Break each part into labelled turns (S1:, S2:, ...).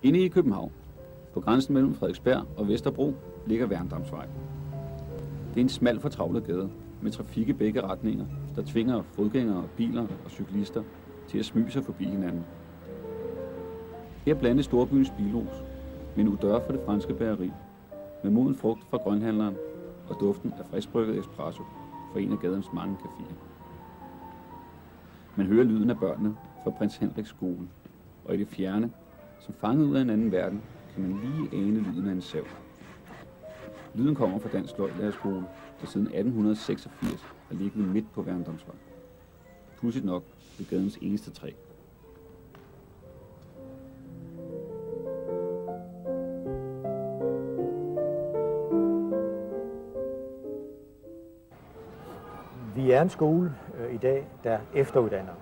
S1: Inde i København, på grænsen mellem Frederiksberg og Vesterbro, ligger Værendamsvej. Det er en smal fortravlet gade med trafik i begge retninger, der tvinger fodgængere, biler og cyklister til at smyge sig forbi hinanden. Her blandes storbyens bilros med en udør for det franske bageri, med moden frugt fra grønhandleren og duften af friskbrygget espresso fra en af gadens mange caféer. Man hører lyden af børnene fra Prins Henriks skole, og i det fjerne, som fanget ud af en anden verden, kan man lige ane lyden af en sav. Lyden kommer fra Dansk Sløjdlærerskole, der siden 1886 har ligget midt på Værendamsvej. Pudsigt nok ved gadens eneste træ.
S2: Vi er en skole i dag, der efteruddanner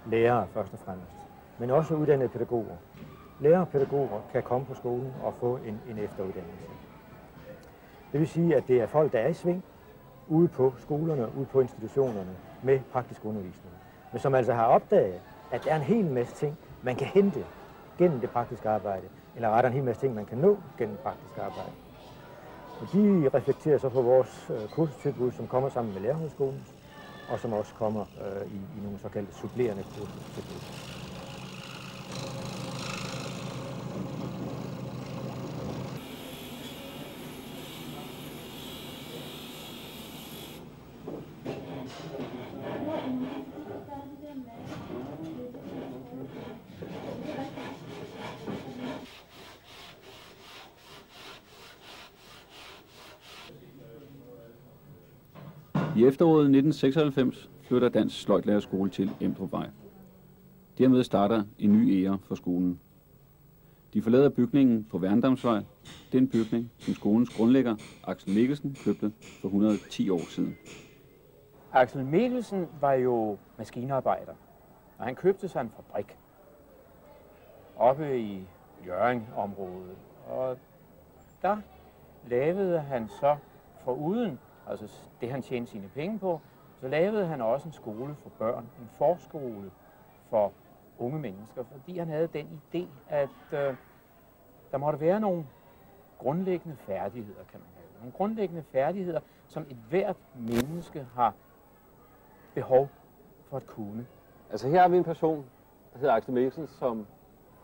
S2: lærere først og fremmest, men også uddannede pædagoger. Lærere og pædagoger kan komme på skolen og få en efteruddannelse. Det vil sige, at det er folk, der er i sving ude på skolerne, ude på institutionerne med praktisk undervisning. Men som altså har opdaget, at der er en hel masse ting, man kan hente gennem det praktiske arbejde, eller rettere en hel masse ting, man kan nå gennem praktisk arbejde. Og de reflekterer så på vores kursustilbud, som kommer sammen med Lærerhøjskolen, og som også kommer i nogle såkaldte supplerende kursustilbud.
S1: I efteråret 1996 flytter Dansk Sløjdlærerskole til Emdrupvej. Dermed starter en ny æra for skolen. De forlader bygningen på Værendamsvej, den bygning, som skolens grundlægger Axel Mikkelsen købte for 110 år siden.
S3: Axel Mikkelsen var jo maskinarbejder, og han købte sig en fabrik oppe i Hjørring-området. Og der lavede han så foruden, altså det han tjente sine penge på, så lavede han også en skole for børn, en forskole for unge mennesker, fordi han havde den idé, at der måtte være nogle grundlæggende færdigheder, kan man have. Nogle grundlæggende færdigheder, som et hvert menneske har behov for at kunne.
S4: Altså her har vi en person, der hedder Axel Mikkelsen, som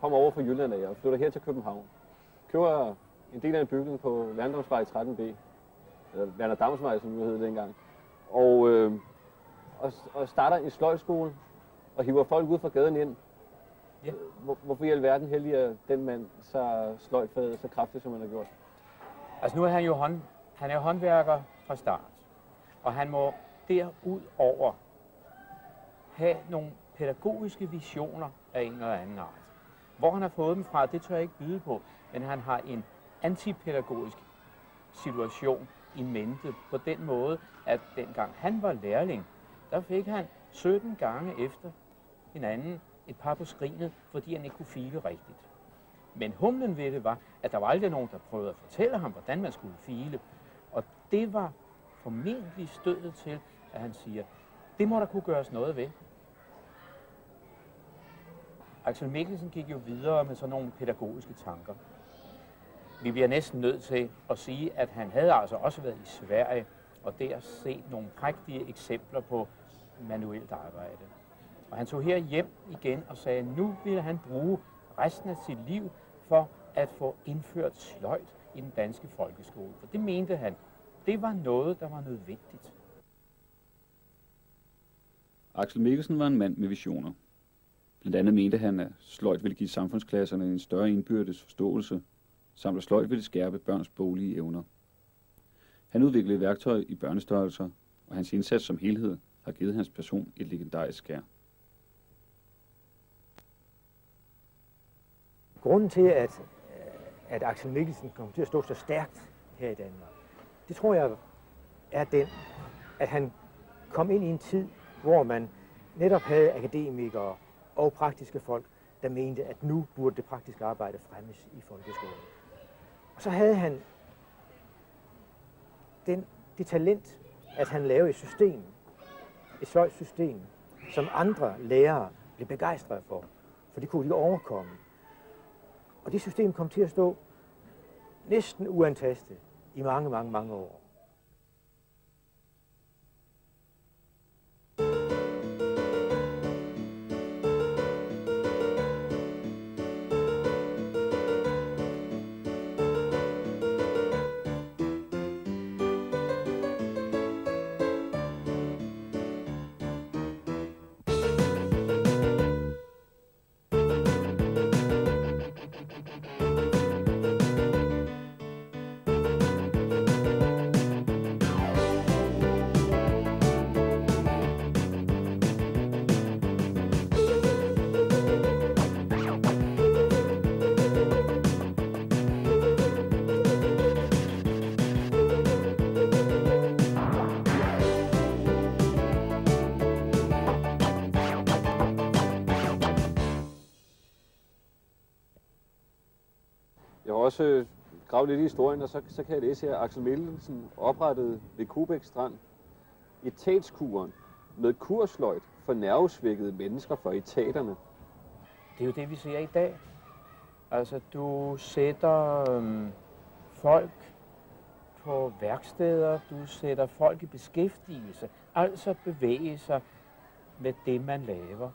S4: kommer over fra Jylland af og flytter her til København. Køber en del af en bygning på Værendamsvej 13B, eller Værendamsvej, som det hed dengang, og starter en sløjdskole og hiver folk ud fra gaden ind.
S3: Ja.
S4: Hvorfor i alverden helliger den mand så sløjdfaget så kraftigt, som han har gjort?
S3: Altså nu er han jo han er håndværker fra start, og han må derudover have nogle pædagogiske visioner af en eller anden art. Hvor han har fået dem fra, det tør jeg ikke byde på, men han har en antipædagogisk situation i mente på den måde, at dengang han var lærling, der fik han 17 gange efter hinanden et par på skrinet, fordi han ikke kunne file rigtigt. Men humlen ved det var, at der var aldrig nogen, der prøvede at fortælle ham, hvordan man skulle file. Og det var formentlig stødet til, at han siger, det må der kunne gøres noget ved. Axel Mikkelsen gik jo videre med sådan nogle pædagogiske tanker. Vi bliver næsten nødt til at sige, at han havde altså også været i Sverige, og der set nogle prægtige eksempler på manuelt arbejde. Og han tog her hjem igen og sagde, at nu ville han bruge resten af sit liv for at få indført sløjd i den danske folkeskole. For det mente han, det var noget, der var nødvendigt.
S1: Axel Mikkelsen var en mand med visioner. Blandt andet mente han, at sløjd ville give samfundsklasserne en større indbyrdes forståelse, samt at sløjd ville skærpe børns boglige evner. Han udviklede værktøj i børnestørrelser, og hans indsats som helhed har givet hans person et legendarisk skær.
S2: Grunden til, at Axel Mikkelsen kom til at stå så stærkt her i Danmark, det tror jeg er den, at han kom ind i en tid, hvor man netop havde akademikere og praktiske folk, der mente, at nu burde det praktiske arbejde fremmes i folkeskolen. Og så havde han det talent, at han lavede et system, et sløjdsystem, som andre lærere blev begejstrede for det kunne de overkomme. Og det system kom til at stå næsten uantastet i mange, mange, mange år.
S4: Jeg har også gravet lidt i historien, og så kan jeg læse her, at Axel Mikkelsen oprettede ved Kubæk Strand etatskuren med kursløjt for nervesvækkede mennesker for etaterne.
S3: Det er jo det, vi ser i dag. Altså, du sætter folk på værksteder, du sætter folk i beskæftigelse, altså bevæge sig med det, man laver.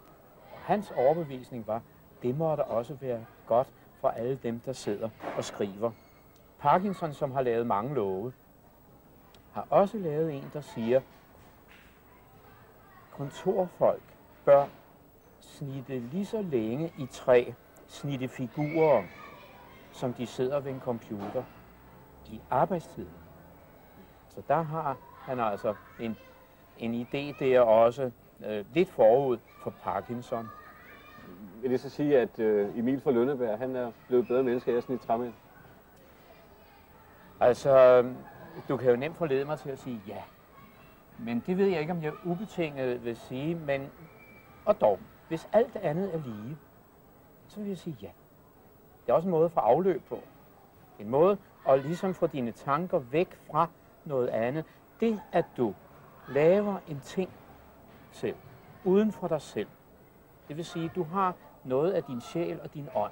S3: Og hans overbevisning var, det må der også være godt for alle dem, der sidder og skriver. Parkinson, som har lavet mange love, har også lavet en, der siger, kontorfolk bør snitte lige så længe i træ, snitte figurer, som de sidder ved en computer i arbejdstiden. Så der har han altså en idé der også lidt forud for Parkinson.
S4: Vil det så sige, at Emil fra Lønneberg, han er blevet bedre menneske af at snitte træmænd?
S3: Altså, du kan jo nemt forlede mig til at sige ja. Men det ved jeg ikke, om jeg ubetinget vil sige, men og dog, hvis alt andet er lige, så vil jeg sige ja. Det er også en måde at få afløb på. En måde at ligesom få dine tanker væk fra noget andet. Det, at du laver en ting selv, uden for dig selv. Det vil sige, at du har noget af din sjæl og din ånd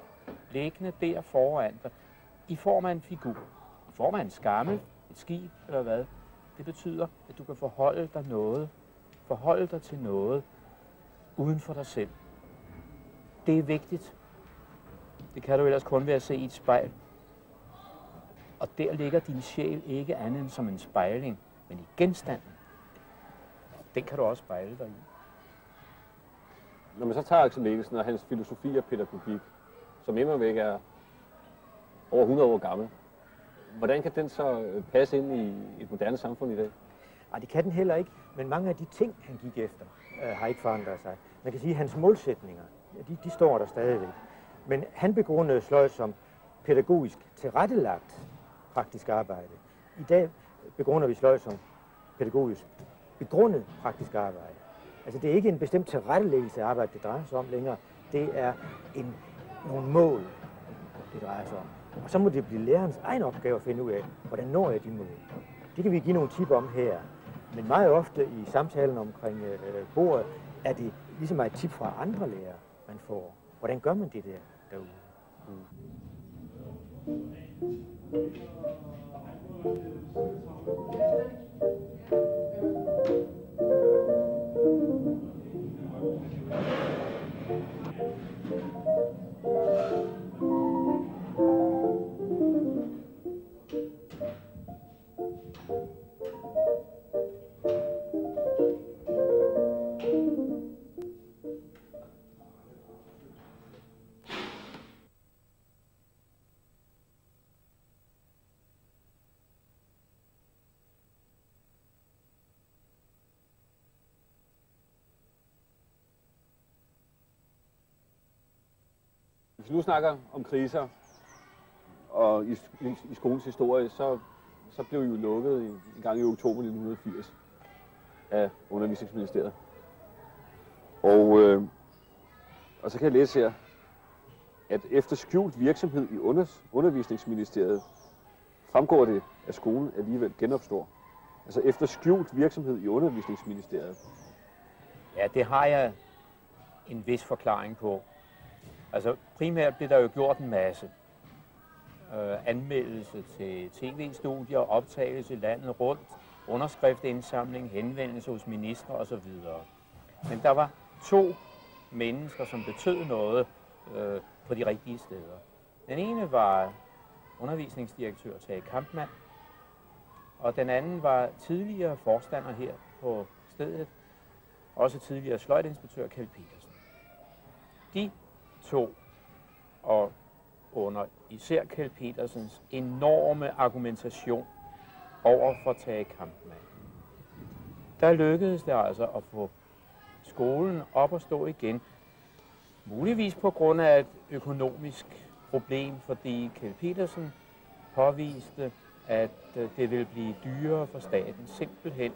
S3: liggende der foran dig, i form af en figur, i form af en skammel, et skib eller hvad. Det betyder, at du kan forholde dig til noget uden for dig selv. Det er vigtigt. Det kan du ellers kun ved at se i et spejl. Og der ligger din sjæl ikke andet end som en spejling, men i genstanden. Den kan du også spejle dig i.
S4: Når man så tager Axel Mikkelsen og hans filosofi og pædagogik, som immervæk er over 100 år gammel, hvordan kan den så passe ind i et moderne samfund i dag?
S2: Nej, det kan den heller ikke, men mange af de ting, han gik efter, har ikke forandret sig. Man kan sige, at hans målsætninger, de står der stadigvæk. Men han begrundede sløjd som pædagogisk tilrettelagt praktisk arbejde. I dag begrunder vi sløjd som pædagogisk begrundet praktisk arbejde. Altså det er ikke en bestemt tilrettelæggelse af arbejde, det drejer sig om længere. Det er nogle mål, det drejer sig om. Og så må det blive lærerens egen opgave at finde ud af, hvordan når jeg de mål. Det kan vi give nogle tip om her. Men meget ofte i samtalen omkring bordet, er det ligesom et tip fra andre lærere, man får. Hvordan gør man det der derude?
S4: Hvis vi nu snakker om kriser og i skolens historie, så blev jo lukket en gang i oktober 1980 af Undervisningsministeriet. Og så kan jeg læse her, at efter skjult virksomhed i Undervisningsministeriet fremgår det, at skolen alligevel genopstår. Altså efter skjult virksomhed i Undervisningsministeriet.
S3: Ja, det har jeg en vis forklaring på. Altså primært blev der jo gjort en masse. anmeldelse til tv-studier, optagelse landet rundt, underskriftindsamling, henvendelse hos ministre osv. Men der var 2 mennesker, som betød noget på de rigtige steder. Den ene var undervisningsdirektør Tage Kampmann, og den anden var tidligere forstander her på stedet, også tidligere sløjdinspektør Kjeld Petersen. De 2, og under især Kjeld Petersens enorme argumentation over for Tage Kampmann, der lykkedes det altså at få skolen op at stå igen. Muligvis på grund af et økonomisk problem, fordi Kjeld Petersen påviste, at det ville blive dyrere for staten simpelthen,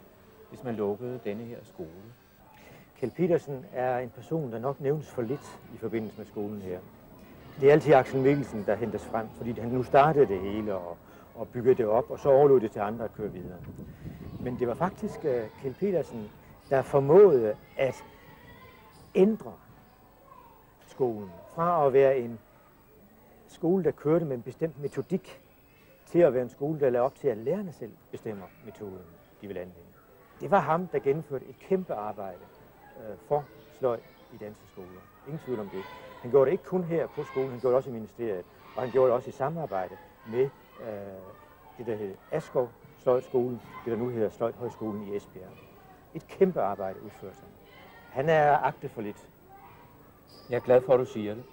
S3: hvis man lukkede denne her skole.
S2: Kjeld Petersen er en person, der nok nævnes for lidt i forbindelse med skolen her. Det er altid Axel Mikkelsen, der hentes frem, fordi han nu startede det hele og byggede det op, og så overlod det til andre at køre videre. Men det var faktisk Kjeld Petersen, der formåede at ændre skolen fra at være en skole, der kørte med en bestemt metodik, til at være en skole, der lagde op til, at lærerne selv bestemmer metoden, de vil anvende. Det var ham, der gennemførte et kæmpe arbejde for sløjd i danske skoler. Ingen tvivl om det. Han gjorde det ikke kun her på skolen, han gjorde det også i ministeriet, og han gjorde det også i samarbejde med det, der hed Askov Sløjdskolen, det der nu hedder Sløjdhøjskolen i Esbjerg. Et kæmpe arbejde udførte han. Han er agtet for lidt.
S3: Jeg er glad for, at du siger det.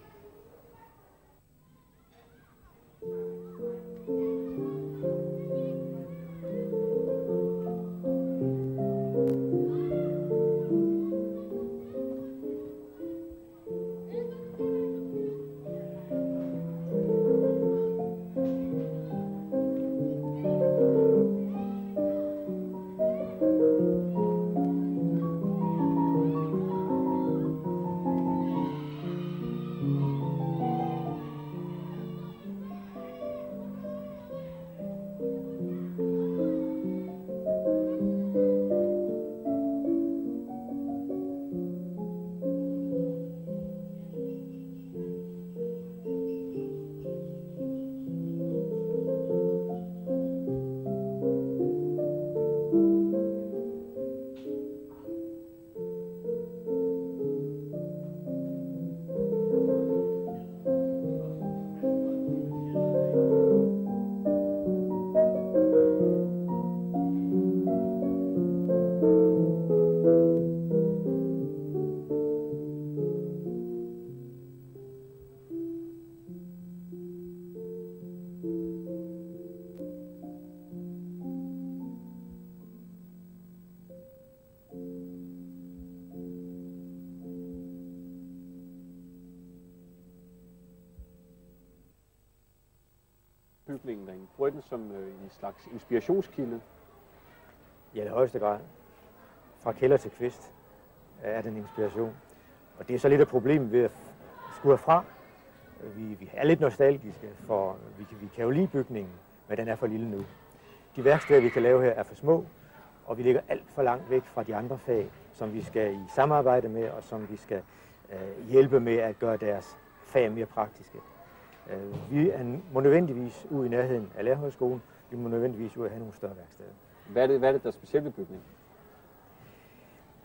S4: Bygningen derinde. Bruger den som en slags inspirationskilde?
S2: Ja, i højeste grad. Fra kælder til kvist er den inspiration. Og det er så lidt af problemet ved at skue fra. Vi er lidt nostalgiske, for vi kan jo lide bygningen, men den er for lille nu. De værksteder, vi kan lave her, er for små, og vi ligger alt for langt væk fra de andre fag, som vi skal i samarbejde med, og som vi skal hjælpe med at gøre deres fag mere praktiske. Vi må nødvendigvis ud i nærheden af Lærerhøjskolen. Vi må nødvendigvis ud at have nogle større værksteder.
S4: Hvad er det der er specielt ved bygningen?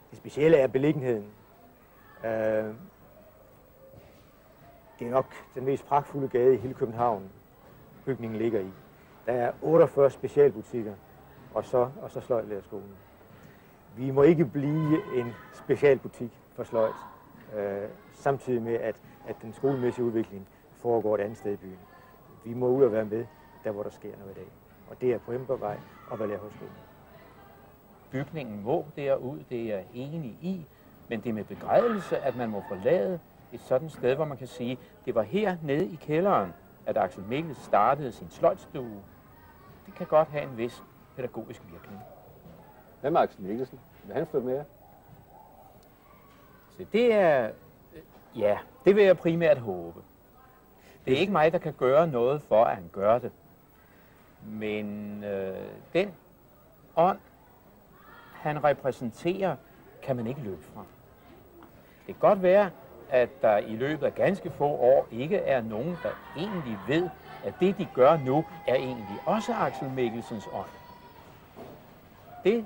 S2: Det specielle er beliggenheden. Det er nok den mest pragtfulde gade i hele København, bygningen ligger i. Der er 48 specialbutikker, og så sløjdlærerskolen. Vi må ikke blive en specialbutik for sløjd, samtidig med, at den skolemæssige udvikling foregår et andet sted i byen. Vi må ud og være med, der hvor der sker noget i dag. Og det er på Embervej og ved Lærerhøjskolen.
S3: Bygningen må derud, det er jeg enig i, men det er med begrædelse, at man må forlade et sådan sted, hvor man kan sige, det var her nede i kælderen, at Axel Mikkelsen startede sin sløjdstue. Det kan godt have en vis pædagogisk virkning.
S4: Hvad med Axel Mikkelsen? Vil han flytte med jer?
S3: Så det er, ja, det vil jeg primært håbe. Det er ikke mig, der kan gøre noget for, at han gør det. Men den ånd, han repræsenterer, kan man ikke løbe fra. Det kan godt være, at der i løbet af ganske få år ikke er nogen, der egentlig ved, at det, de gør nu, er egentlig også Axel Mikkelsens ånd. Det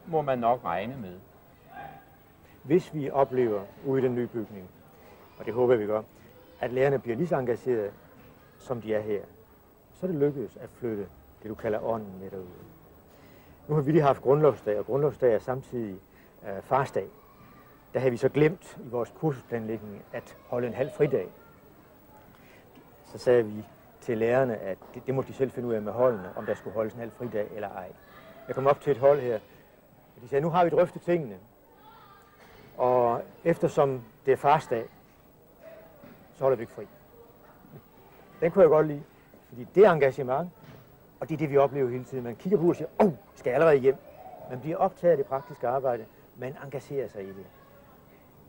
S3: må man nok regne med.
S2: Hvis vi oplever ude i den nye bygning, og det håber vi gør, at lærerne bliver lige så engagerede, som de er her, så er det lykkedes at flytte det, du kalder ånden med derude. Nu har vi lige haft grundlovsdag, og grundlovsdag er samtidig farsdag. Der har vi så glemt i vores kursusplanlægning at holde en halv fridag. Så sagde vi til lærerne, at det måtte de selv finde ud af med holdene, om der skulle holdes en halv fridag eller ej. Jeg kom op til et hold her, og de sagde, nu har vi drøftet tingene. Og eftersom det er farsdag, så holder vi ikke fri. Den kunne jeg godt lide, fordi det er engagement, og det er det, vi oplever hele tiden. Man kigger på og siger, skal jeg allerede hjem? Man bliver optaget af det praktiske arbejde, man engagerer sig i det.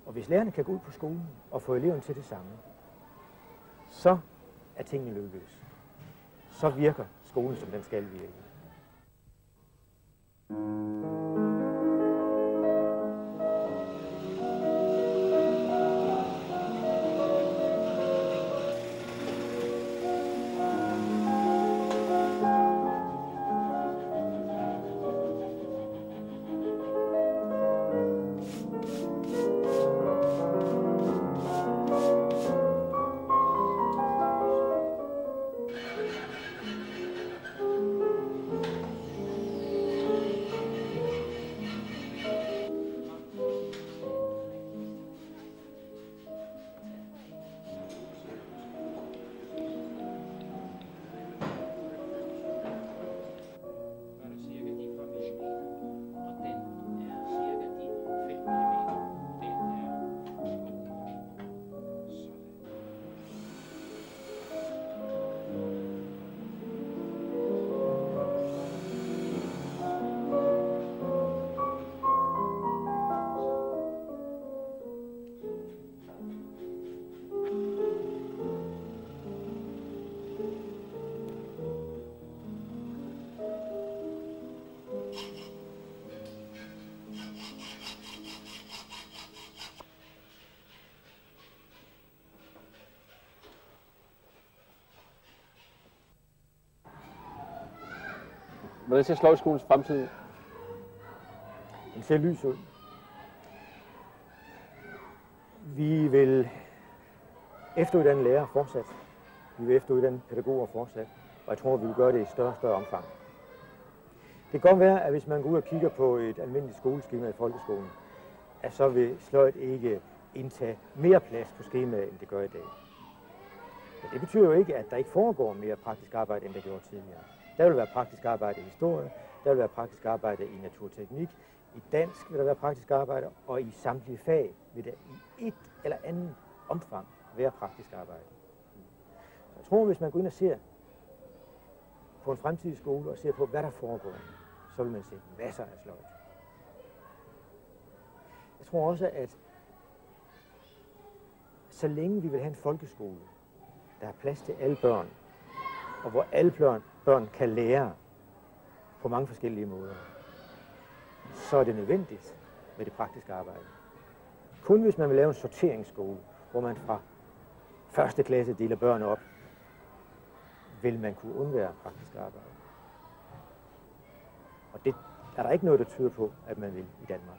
S2: Og hvis lærerne kan gå ud på skolen og få eleverne til det samme, så er tingene lykkedes. Så virker skolen, som den skal virke.
S4: Hvordan ser Sløjdskolens fremtid ud?
S2: Den ser lys ud. Vi vil efteruddanne lærere fortsat. Vi vil efteruddanne pædagoger fortsat. Og jeg tror, vi vil gøre det i større og større omfang. Det kan godt være, at hvis man går ud og kigger på et almindeligt skoleskema i folkeskolen, at så vil sløjd ikke indtage mere plads på skemaet, end det gør i dag. Men det betyder jo ikke, at der ikke foregår mere praktisk arbejde, end der gjorde tidligere. Der vil være praktisk arbejde i historie, der vil være praktisk arbejde i naturteknik, i dansk vil der være praktisk arbejde, og i samtlige fag vil der i et eller andet omfang være praktisk arbejde. Så jeg tror, hvis man går ind og ser på en fremtidig skole og ser på, hvad der foregår, så vil man se masser af sløjd. Jeg tror også, at så længe vi vil have en folkeskole, der har plads til alle børn, og hvor alle børn kan lære på mange forskellige måder, så er det nødvendigt med det praktiske arbejde. Kun hvis man vil lave en sorteringsskole, hvor man fra første klasse deler børn op, vil man kunne undvære praktisk arbejde. Og det er der ikke noget, der tyder på, at man vil i Danmark.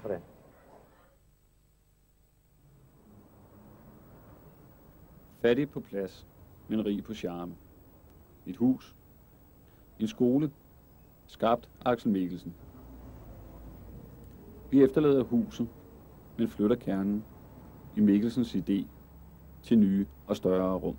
S2: Sådan.
S1: Fattig på plads, men rig på charme. Et hus. En skole. Skabt af Axel Mikkelsen. Vi efterlader huset, men flytter kernen i Mikkelsens idé til nye og større rum.